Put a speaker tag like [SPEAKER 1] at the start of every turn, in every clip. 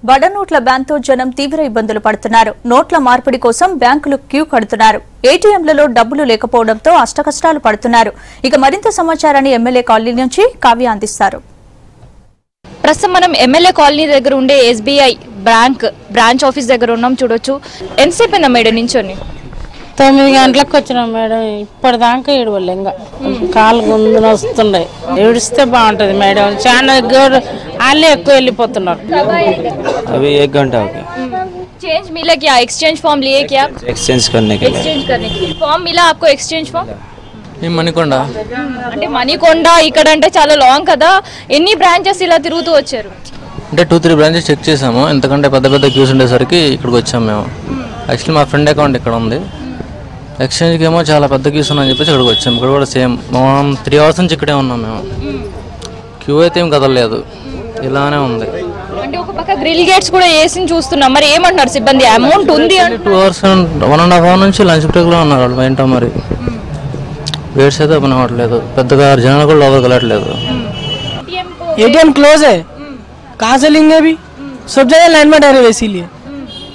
[SPEAKER 1] బడనోట్ల బ్యాన్తో జనం తీవ్ర ఇబ్బందులు పడుతున్నారు. నోట్ల మార్పిడి కోసం బ్యాంకులు క్యూ కడుతున్నారు. ఏటీఎంలలో డబ్బులు లేకపోవడంతో అష్టకష్టాలు పడుతున్నారు. ఇక మరింత సమాచారాన్ని ఎమ్మెల్యే కాలనీ నుంచి కావ్య అందిస్తారు.
[SPEAKER 2] ప్రస్తుతం మనం ఎమ్మెల్యే కాలనీ దగ్గర ఉండే ఎస్బీఐ బ్రాంచ్ ఆఫీస్ దగ్గర ఉన్నాం. చూడొచ్చు ఎంతసేపు మేడం నించొని
[SPEAKER 3] 9 గంటలకు వచ్చినాం మేడం. ఇప్పటిదాకా ఏడవలే, ఇంకా కాలు గుందున వస్తుండే. ఏడిస్తే బాగుంటది మేడం. చాలా వాళ్ళే ఎక్కువ వెళ్ళిపోతున్నారు.
[SPEAKER 4] अभी 1 घंटा हो गया।
[SPEAKER 2] चेंज मिला क्या? एक्सचेंज फॉर्म लिए क्या?
[SPEAKER 4] एक्सचेंज करने के लिए।
[SPEAKER 2] एक्सचेंज करने के लिए फॉर्म मिला आपको? एक्सचेंज फॉर्म
[SPEAKER 5] మణికొండ
[SPEAKER 2] అంటే మణికొండ ఇక్కడ అంటే చాలా లాంగ్ కదా. ఎన్ని బ్రాంచెస్ ఇలా తిరుగుతూ వచ్చారు?
[SPEAKER 5] అంటే 2-3 బ్రాంచెస్ చెక్ చేసాము. ఎందుకంటే పెద్ద పెద్ద క్యూస్ ఉండేసరికి ఇక్కడికి వచ్చాము మేము. యాక్చువల్లీ మా ఫ్రెండ్ అకౌంట్ ఇక్కడ ఉంది. ఎక్స్చేంజ్కి ఏమో చాలా పెద్ద క్యూస్ ఉన్నాయని చెప్పేసి ఇక్కడికి వచ్చాము. ఇక్కడ కూడా సేమ్ మనం 3 అవర్స్ నుంచి ఇక్కడే ఉన్నాం మేము. క్యూ అయితే ఏం కదలలేదు, ఇలానే ఉంది.
[SPEAKER 2] అంటే ఒక పక్క గ్రిల్ గేట్స్ కూడా వేసి చూస్తున్నాం. మరి ఏమంటున్నారు సిబ్బంది? అమౌంట్ ఉంది
[SPEAKER 5] 2 అవర్స్ 1.5 అవర్ నుంచి లంచ్ బ్రేక్లో ఉన్నారు వాళ్ళు. ఏంటో మరి గేట్స్ అయితే ఓపెన్ అవ్వట్లేదు. పెద్దగా జనాలు కూడా లోపలికి వెళ్ళట్లేదు.
[SPEAKER 6] एटीएम क्लोज है, कहाँ से लेंगे अभी? सब जगह लाइन में डरे, इसीलिए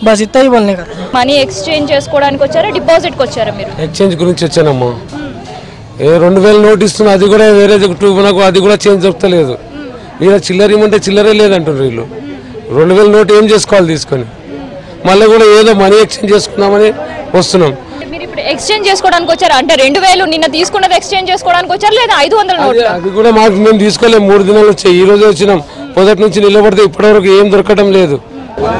[SPEAKER 6] बस इतना ही बोलने का।
[SPEAKER 2] మనీ ఎక్స్చేంజ్ చేసుకోవడానికి వచ్చారా, డిపాజిట్ కి వచ్చారా మీరు?
[SPEAKER 7] ఎక్స్చేంజ్ గురించి వచ్చానమ్మా. 2000 నోట్ ఇస్తున్నా, అది కూడా వేరే నాకు అది కూడా చేంజ్ దొరకలేదు. వీళ్ళ చిల్లర ఇవ్వమంటే చిల్లరే లేదంటారు వీళ్ళు. 2000 నోట్ ఏం చేసుకోవాలి తీసుకొని? మళ్ళీ కూడా ఏదో మనీ ఎక్స్చేంజ్ చేసుకుందామని వస్తున్నాం.
[SPEAKER 2] మీరు ఇప్పుడు ఎక్స్చేంజ్ చేసుకోవడానికి వచ్చారా? అంటే 2000 నిన్న తీసుకున్నది ఎక్స్చేంజ్ చేసుకోవడానికి వచ్చారా లేదా 500 నోట్లు?
[SPEAKER 7] అది కూడా మాకు మేము తీసుకోలేము. 3 దినాలు వచ్చాయి. ఈ రోజే వచ్చినాం. పొదటి నుంచి నిలబడితే ఇప్పటివరకు ఏం దొరకడం లేదు.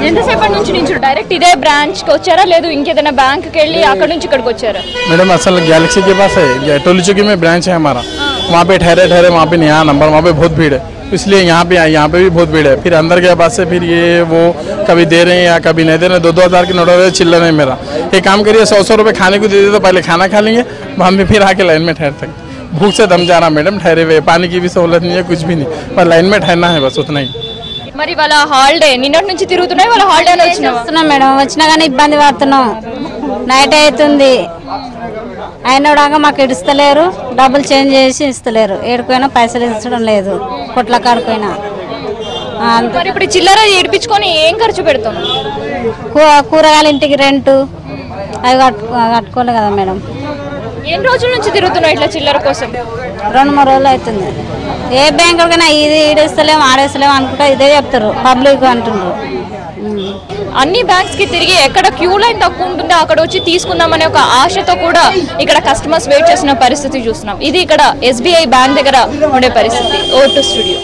[SPEAKER 2] ఎంతసేపటి నుంచి నుంచి డైరెక్ట్ ఇదే బ్రాంచ్ కి వచ్చారా లేదు ఇంకేదైనా బ్యాంక్ కి వెళ్ళి అక్కడ నుంచి ఇక్కడికి వచ్చారా?
[SPEAKER 8] मैडम असल गैलेक्सी के पास है, टोली चौकी में ब्रांच है हमारा. वहाँ पे ठहरे वहाँ पे यहाँ नंबर, वहाँ पे बहुत भीड़ है, इसलिए यहाँ पे आए. यहाँ पे भी बहुत भीड़ है. फिर अंदर के बाद से फिर ये वो कभी दे रहे हैं या कभी नहीं दे रहे हैं. 2-2 हज़ार की नोट चिल्लर है मेरा. एक काम करिए, 100 रुपये खाने को दे दे तो पहले खाना खा लेंगे, हम भी फिर आके लाइन में ठहर सकते. भूख से दम जा रहा मैडम, ठहरे हुए. पानी की भी सहूलत नहीं है, कुछ भी नहीं, पर लाइन में ठहरना है बस, उतना ही.
[SPEAKER 2] మరి వాళ్ళ హాలిడే నిన్నటి నుంచి తిరుగుతున్నాయి. వాళ్ళ హాలిడే వచ్చినా
[SPEAKER 3] మేడం, వచ్చినా కానీ ఇబ్బంది పడుతున్నాం. నైట్ అవుతుంది, అయినా మాకు ఇస్తలేరు. డబ్బులు చేంజ్ చేసి ఇస్తలేరు. ఏడుకోయినా పైసలు ఇచ్చడం లేదు. కొట్ల కాడుకోయినా
[SPEAKER 2] మరి ఇప్పుడు చిల్లర ఏడిపించుకొని ఏం ఖర్చు పెడతాం?
[SPEAKER 3] కూరగాయల ఇంటికి రెంటు అవి కట్టుకోలే కదా మేడం.
[SPEAKER 2] ఎన్ని రోజుల నుంచి తిరుగుతున్నావు ఇట్లా చిల్లర కోసం?
[SPEAKER 3] 2-3 రోజులు అవుతుంది. ఏ బ్యాంకులకైనా ఇది ఈడేస్తలేము ఆడేస్తలేము అనుకుంటా ఇదే చెప్తారు, పబ్లిక్ అంటున్నారు.
[SPEAKER 2] అన్ని బ్యాంక్స్ కి తిరిగి ఎక్కడ క్యూ లైన్ తక్కువ ఉంటుందో అక్కడ వచ్చి తీసుకుందామనే ఒక ఆశతో కూడా ఇక్కడ కస్టమర్స్ వెయిట్ చేసిన పరిస్థితి చూస్తున్నాం. ఇది ఇక్కడ ఎస్బీఐ బ్యాంక్ దగ్గర ఉండే పరిస్థితి. ఓ టు స్టూడియో.